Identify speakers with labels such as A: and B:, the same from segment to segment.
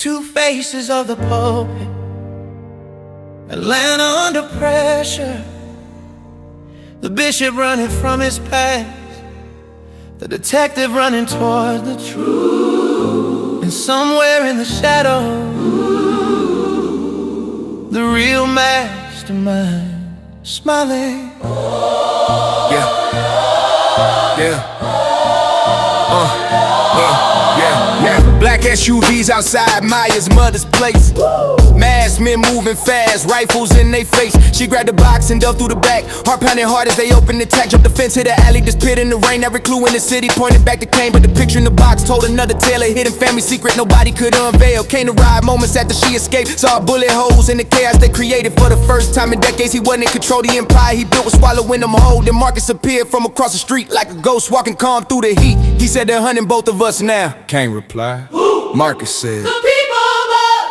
A: Two faces of the pulpit, Atlanta under pressure. The bishop running from his past, the detective running toward the truth. And somewhere in the shadows, the real mastermind smiling.
B: Yeah. Black SUVs outside Maya's mother's place. Masked men moving fast, rifles in they face. She grabbed the box and dove through the back. Heart pounding hard as they opened the tag. Jumped the fence, hit the alley, just pit in the rain. Every clue in the city pointed back to Kane, but the picture in the box told another tale. A hidden family secret nobody could unveil. Came to ride moments after she escaped. Saw bullet holes in the chaos they created. For the first time in decades, he wasn't in control. The empire he built was swallowing them whole. Then Marcus appeared from across the street like a ghost walking calm through the heat. He said they're hunting both of us now. Kane replied. Marcus said,
C: the people but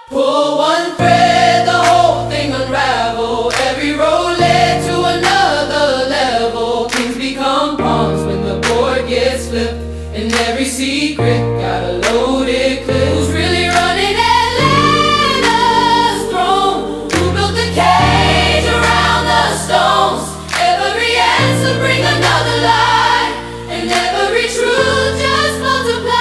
C: pull one thread, the whole thing unravel. Every road led to another level. Kings become pawns when the board gets flipped, and every secret got a loaded clip. Who's really running Atlanta's throne? Who built the cage around the stones? Every answer bring another lie, and every truth just multiply.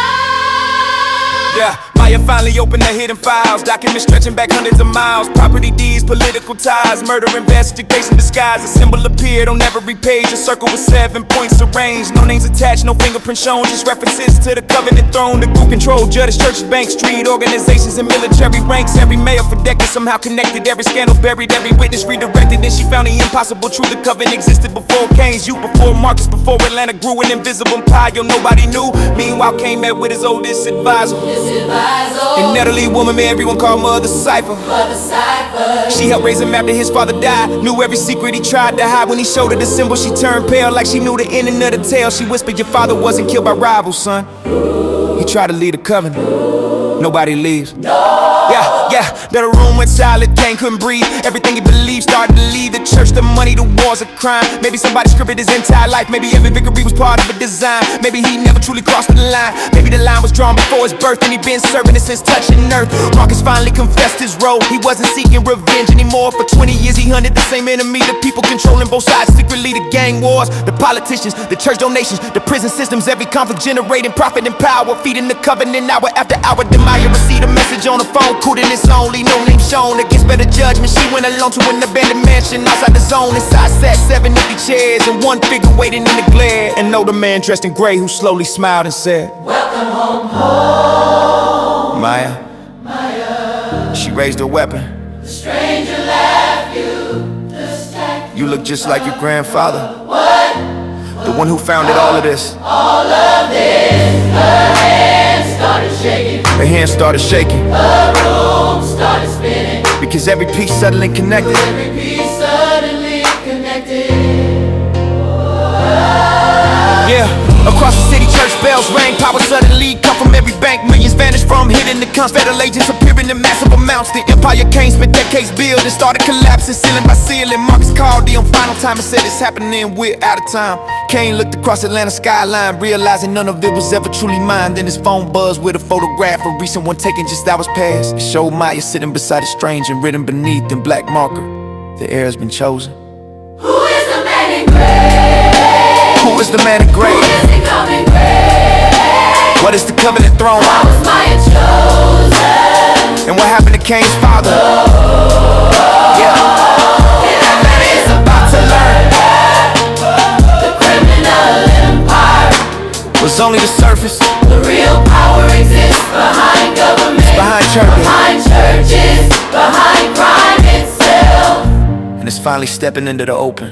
B: yeah. Maya finally opened the hidden files, documents stretching back hundreds of miles. Property deeds, political ties, murder investigation disguise. A symbol appeared on every page, a circle with 7 points arranged. No names attached, no fingerprint shown, just references to the covenant throne. The group controlled judges, churches, banks, street organizations, and military ranks. Every mayor for decades somehow connected, every scandal buried, every witness redirected. Then she found the impossible truth. The covenant existed before Cain's youth, before Marcus, before Atlanta grew an invisible empire nobody knew. Meanwhile, Cain met with his oldest advisor. An elderly woman, man, everyone called Mother Cypher. She helped raise him after his father died. Knew every secret he tried to hide. When he showed her the symbol, she turned pale like she knew the ending of the tale. She whispered, your father wasn't killed by rivals, son. He tried to lead a covenant. Nobody leaves. Yeah, the room went silent, Cain couldn't breathe. Everything he believed started to leave. The church, the money, the wars, a crime. Maybe somebody scripted his entire life. Maybe every victory was part of a design. Maybe he never truly crossed the line. Maybe the line was drawn before his birth, and he'd been serving it since touching earth. Marcus finally confessed his role. He wasn't seeking revenge anymore. For 20 years he hunted the same enemy. The people controlling both sides secretly. The gang wars, the politicians, the church donations, the prison systems. Every conflict generating profit and power, feeding the covenant hour after hour. Then Maya received a message on the phone. Coolness only, no name shown. Against better judgment, she went alone to an abandoned mansion outside the zone. Inside sat 7 empty chairs and one figure waiting in the glare. An older man dressed in gray who slowly smiled and said,
C: welcome home,
B: Maya. She raised her weapon.
C: The stranger laughed,
B: You look just like your grandfather.
C: What?
B: The one who founded all of this.
C: All of this. Her hands started shaking.
B: Her hands started shaking.
C: The room started spinning.
B: Because every piece suddenly connected.
C: Every piece suddenly connected.
B: Yeah, across the city, church bells rang. Power suddenly come from every bank. Millions vanished from hidden accounts. Federal agents appearing in massive amounts. The empire Cain spent decades building, started collapsing, ceiling by ceiling. Marcus called the on final time and said it's happening, we're out of time. Cain looked across Atlanta skyline, realizing none of it was ever truly mine. Then his phone buzzed with a photograph, a recent one taken just hours past. It showed Maya sitting beside a stranger and written beneath in black marker, the heir has been chosen.
C: Who is the man in gray?
B: Who is the man in gray?
C: Who is he coming gray?
B: What is the covenant throne?
C: Why was Maya chosen?
B: And what happened to Cain's father? Yeah,
C: Atlanta is about to learn that the criminal empire
B: was only the surface.
C: The real power exists behind government,
B: Behind churches,
C: behind churches, behind crime itself.
B: and it's finally stepping into the open.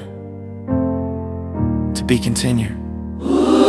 B: To be continued.
C: Ooh.